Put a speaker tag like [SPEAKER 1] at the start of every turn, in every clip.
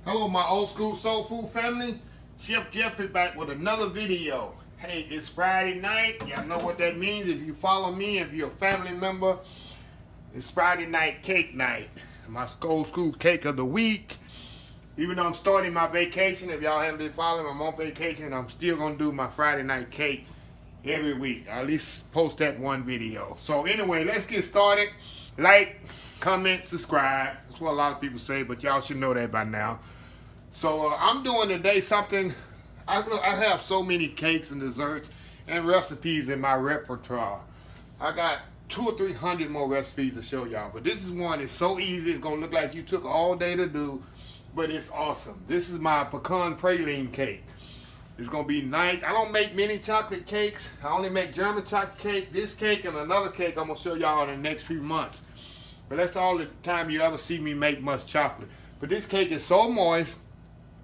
[SPEAKER 1] Hello, my old school soul food family. Chef Jeffrey back with another video. Hey, it's Friday night. Y'all know what that means. If you follow me, if you're a family member, it's Friday night cake night. My old school cake of the week. Even though I'm starting my vacation, if y'all haven't been following, I'm on vacation. I'm still gonna do my Friday night cake every week. I at least post that one video. So anyway, let's get started. Like, comment, subscribe. That's what a lot of people say, but y'all should know that by now. So I'm doing today something. I have so many cakes and desserts and recipes in my repertoire. I got 200 or 300 more recipes to show y'all, but this is one. It's so easy. It's gonna look like you took all day to do, but it's awesome. This is my pecan praline cake. It's gonna be nice. I don't make many chocolate cakes. I only make German chocolate cake, this cake, and another cake I'm gonna show y'all in the next few months. But that's all the time you ever see me make much chocolate. But this cake is so moist.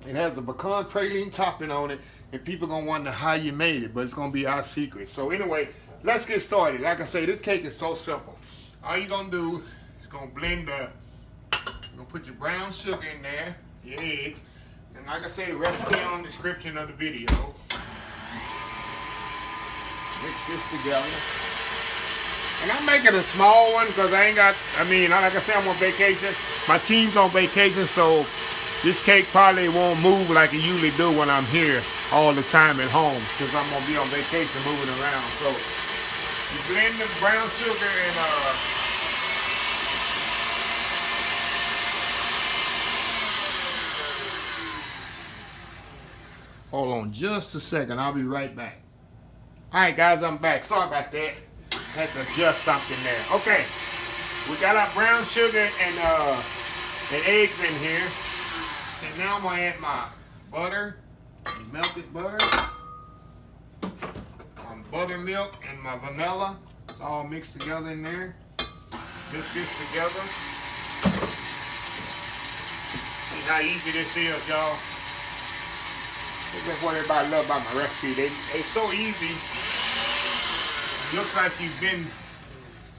[SPEAKER 1] It has a pecan praline topping on it, and people gonna wonder how you made it, but it's gonna be our secret. So anyway, let's get started. Like I say, this cake is so simple. All you're gonna do is gonna blend you're gonna put your brown sugar in there, your eggs, and like I say, the recipe on the description of the video. Mix this together. And I'm making a small one because like I say, I'm on vacation. My team's on vacation, so this cake probably won't move like it usually do when I'm here all the time at home, because I'm going to be on vacation moving around. So you blend the brown sugar and hold on just a second. I'll be right back. All right, guys, I'm back. Sorry about that. Had to adjust something there. Okay, we got our brown sugar and eggs in here. And now I'm gonna add my butter, melted butter, my buttermilk, and my vanilla. It's all mixed together in there. Mix this together. See how easy this is, y'all. This is what everybody loves about my recipe. They're so easy. Looks like you've been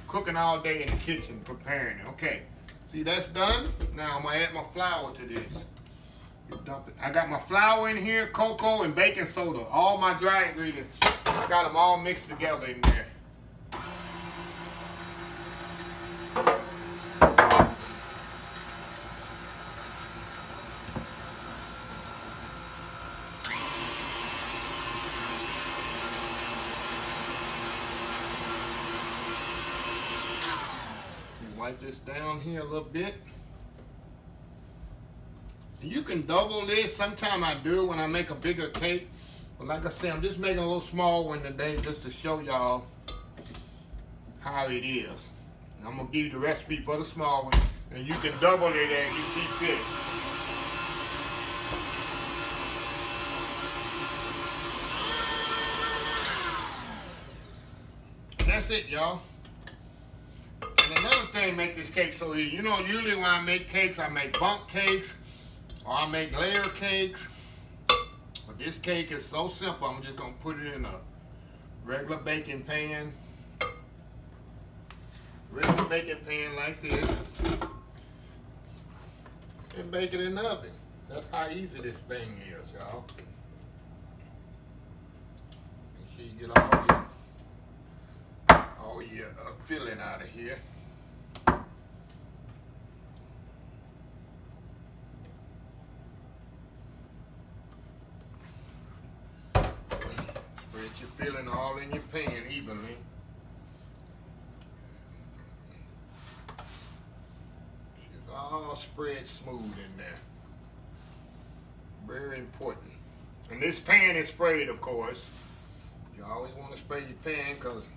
[SPEAKER 1] cooking all day in the kitchen preparing it. Okay, see that's done. Now I'm gonna add my flour to this. Dump it. I got my flour in here, cocoa, and baking soda. All my dry ingredients. I got them all mixed together in there. Wipe this down here a little bit. You can double this. Sometimes I do when I make a bigger cake. But like I said, I'm just making a little small one today just to show y'all how it is. And I'm going to give you the recipe for the small one. And you can double it as you see fit. And that's it, y'all. And another thing make this cake so easy. You know, usually when I make cakes, I make bundt cakes. Or I make layer cakes, but this cake is so simple. I'm just gonna put it in a regular baking pan. Regular baking pan like this. And bake it in the oven. That's how easy this thing is, y'all. Make sure you get all your filling out of here. You're filling all in your pan evenly. It's all spread smooth in there. Very important. And this pan is sprayed, of course. You always want to spray your pan because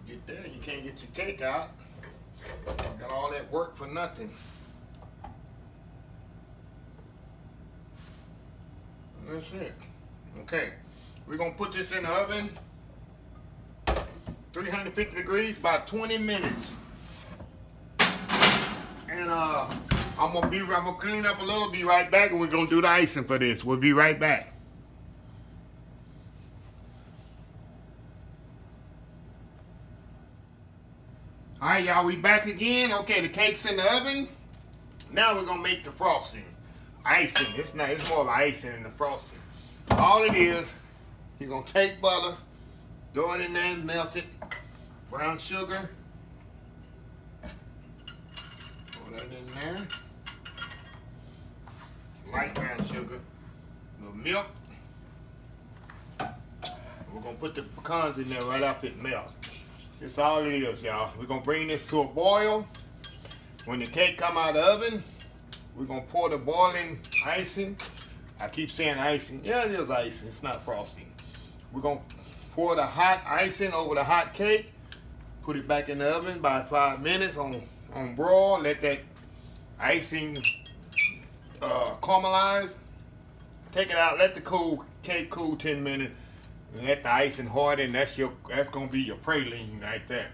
[SPEAKER 1] you get there, you can't get your cake out. You got all that work for nothing. And that's it. Okay, we're gonna put this in the oven, 350 degrees, about 20 minutes. And I'm gonna clean up a little, be right back, and we're gonna do the icing for this. We'll be right back. All right, y'all, we back again. Okay, the cake's in the oven. Now we're gonna make the frosting. Icing. It's more of icing than the frosting. All it is, you're gonna take butter, throw it in there and melt it. Brown sugar. Throw that in there. Light brown sugar. A little milk. We're gonna put the pecans in there right after it melts. That's all it is, y'all. We're gonna bring this to a boil. When the cake come out of the oven, we're gonna pour the boiling icing. I keep saying icing. Yeah, it is icing. It's not frosting. We're gonna pour the hot icing over the hot cake. Put it back in the oven by 5 minutes on broil. Let that icing caramelize. Take it out. Let the cake cool 10 minutes. And let the icing harden. That's gonna be your praline right there.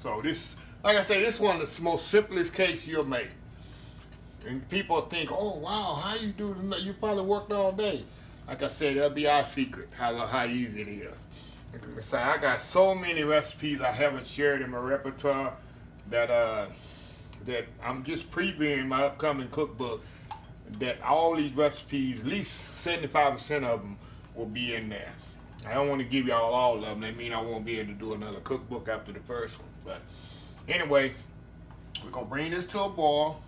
[SPEAKER 1] So this, like I say, this is one of the most simplest cakes you'll make. And people think, oh wow, how you do it? You probably worked all day. Like I said, that'll be our secret, how easy it is. Like I say, I got so many recipes I haven't shared in my repertoire that I'm just previewing my upcoming cookbook. That all these recipes, at least 75% of them, will be in there. I don't want to give y'all all of them. That means I won't be able to do another cookbook after the first one. But anyway, we're gonna bring this to a boil.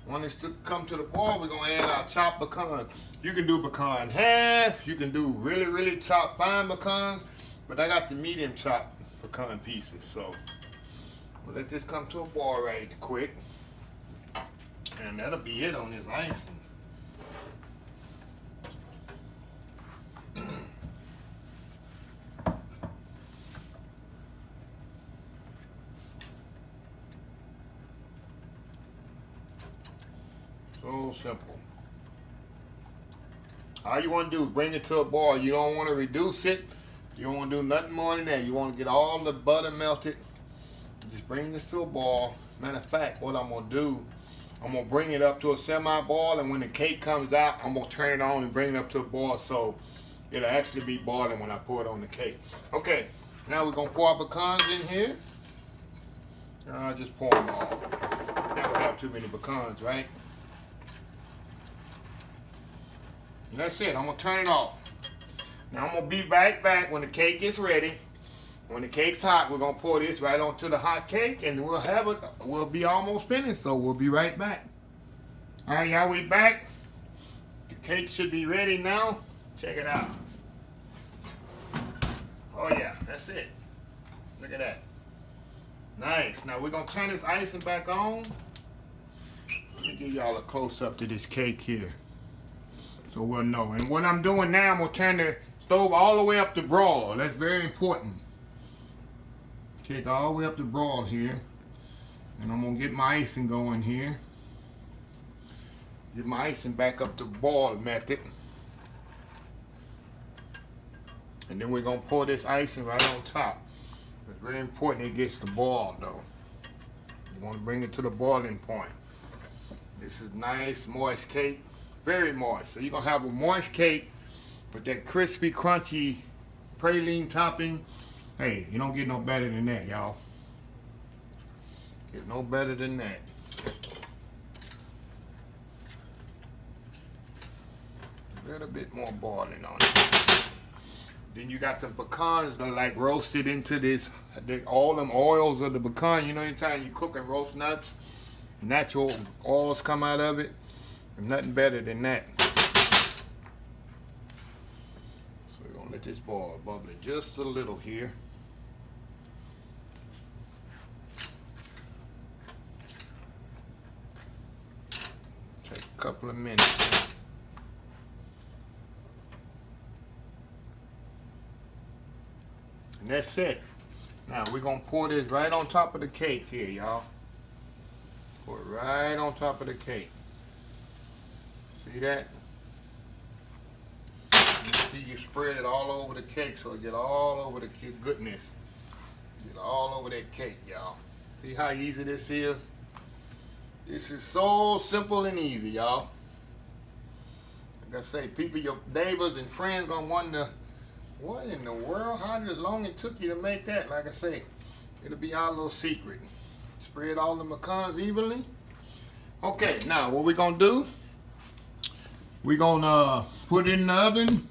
[SPEAKER 1] When it's to come to the boil, we're gonna add our chopped pecan. You can do pecan half. You can do really, really chopped fine pecans. But I got the medium chopped pecan pieces. So we'll let this come to a boil right quick. And that'll be it on this icing. So simple. All you want to do is bring it to a boil. You don't want to reduce it. You don't want to do nothing more than that. You want to get all the butter melted. Just bring this to a boil. Matter of fact, what I'm going to do, I'm going to bring it up to a semi-boil, and when the cake comes out, I'm going to turn it on and bring it up to a boil so it'll actually be boiling when I pour it on the cake. Okay, now we're going to pour our pecans in here. I'll just pour them all. Never have too many pecans, right? And that's it. I'm going to turn it off. Now I'm going to be right back when the cake gets ready. When the cake's hot, we're going to pour this right onto the hot cake, and we'll have it. We'll be almost finished, so we'll be right back. All right, y'all, we back. The cake should be ready now. Check it out. Oh, yeah, that's it. Look at that. Nice. Now we're going to turn this icing back on. Let me give y'all a close-up to this cake here, so we'll know. And what I'm doing now, I'm going to turn the stove all the way up to broil. That's very important. Take all the way up to broil here. And I'm going to get my icing going here. Get my icing back up to boil method. And then we're going to pour this icing right on top. It's very important it gets to boil though. You want to bring it to the boiling point. This is nice, moist cake. Very moist. So you're going to have a moist cake with that crispy, crunchy praline topping. Hey, you don't get no better than that, y'all. Get no better than that. A little bit more boiling on it. Then you got the pecans that are like roasted into this, all them oils of the pecan. You know, anytime you cook and roast nuts, natural oils come out of it. There's nothing better than that. So we're gonna let this boil bubbling just a little here. Take a couple of minutes. And that's it. Now we're gonna pour this right on top of the cake here, y'all. Pour it right on top of the cake. See that? You see you spread it all over the cake so it get all over the goodness. Get all over that cake, y'all. See how easy this is? This is so simple and easy, y'all. Like I say, people, your neighbors and friends gonna wonder, what in the world? How long it took you to make that? Like I say, it'll be our little secret. Spread all the pecans evenly. Okay, now what we're gonna do, we're gonna put it in the oven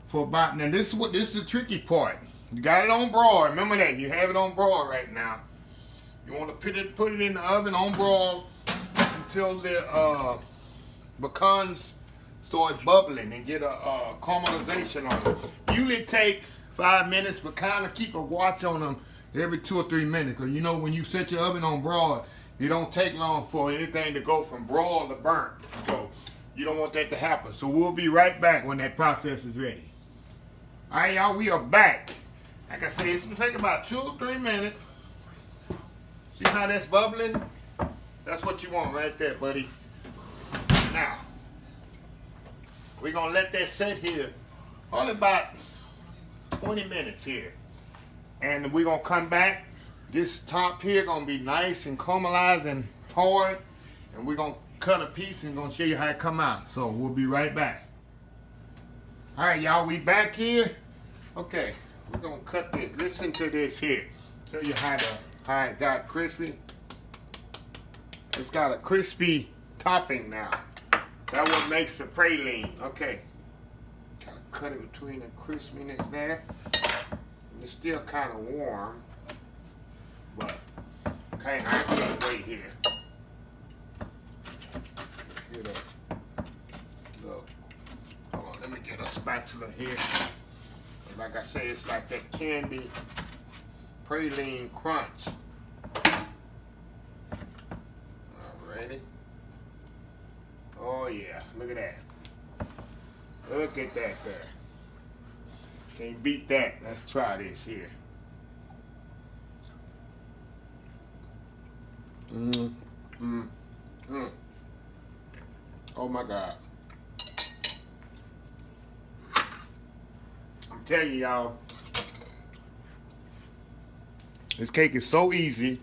[SPEAKER 1] for about, now this is the tricky part. You got it on broil, remember that, you have it on broil right now. You wanna put it in the oven on broil until the pecans start bubbling and get a caramelization on them. Usually take 5 minutes, but kind of keep a watch on them every 2 or 3 minutes. Because you know when you set your oven on broil, it don't take long for anything to go from broil to burnt. So you don't want that to happen. So we'll be right back when that process is ready. All right, y'all, we are back. Like I said, it's gonna take about 2 or 3 minutes. See how that's bubbling? That's what you want right there, buddy. Now, we're gonna let that sit here only about 20 minutes here. And we're gonna come back. This top here gonna be nice and caramelized and hard. And we're gonna cut a piece and gonna show you how it come out. So we'll be right back. All right, y'all, we back here. Okay, we're gonna cut this. Listen to this here. Show you how it got crispy. It's got a crispy topping now. That's what makes the praline. Okay. Kind of cut it between the crispiness there. And it's still kind of warm. But, okay, I can't wait here. Get a, look. Hold on, let me get a spatula here. Like I say, it's like that candy praline crunch. Alrighty. Oh yeah, look at that. Look at that there. Can't beat that. Let's try this here. Oh my God. I'm telling you, y'all, this cake is so easy,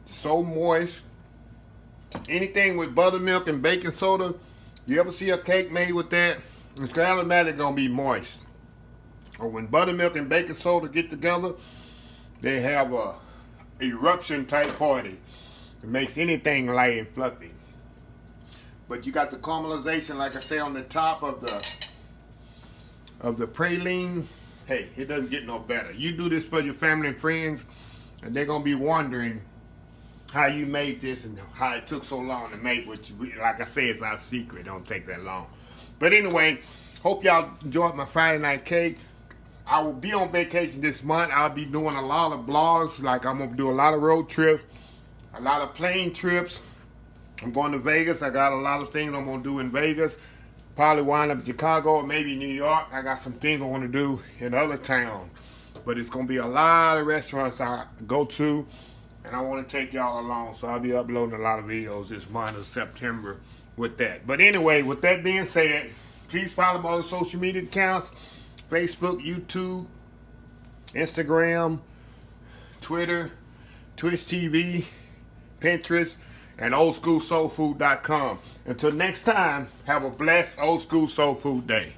[SPEAKER 1] so moist. Anything with buttermilk and baking soda, you ever see a cake made with that, it's automatically gonna be moist. Or when buttermilk and baking soda get together, they have a eruption type party. It makes anything light and fluffy. But you got the caramelization, like I say, on the top of the praline. Hey, it doesn't get no better. You do this for your family and friends, and they're gonna be wondering how you made this and how it took so long to make, which, like I say, is our secret. It don't take that long. But anyway, hope y'all enjoyed my Friday night cake. I will be on vacation this month. I'll be doing a lot of vlogs. Like, I'm going to do a lot of road trips, a lot of plane trips. I'm going to Vegas. I got a lot of things I'm going to do in Vegas. Probably wind up in Chicago or maybe New York. I got some things I want to do in other towns. But it's going to be a lot of restaurants I go to. And I want to take y'all along, so I'll be uploading a lot of videos this month of September with that. But anyway, with that being said, please follow my other social media accounts: Facebook, YouTube, Instagram, Twitter, Twitch TV, Pinterest, and oldschoolsoulfood.com. Until next time, have a blessed Old School Soul Food Day.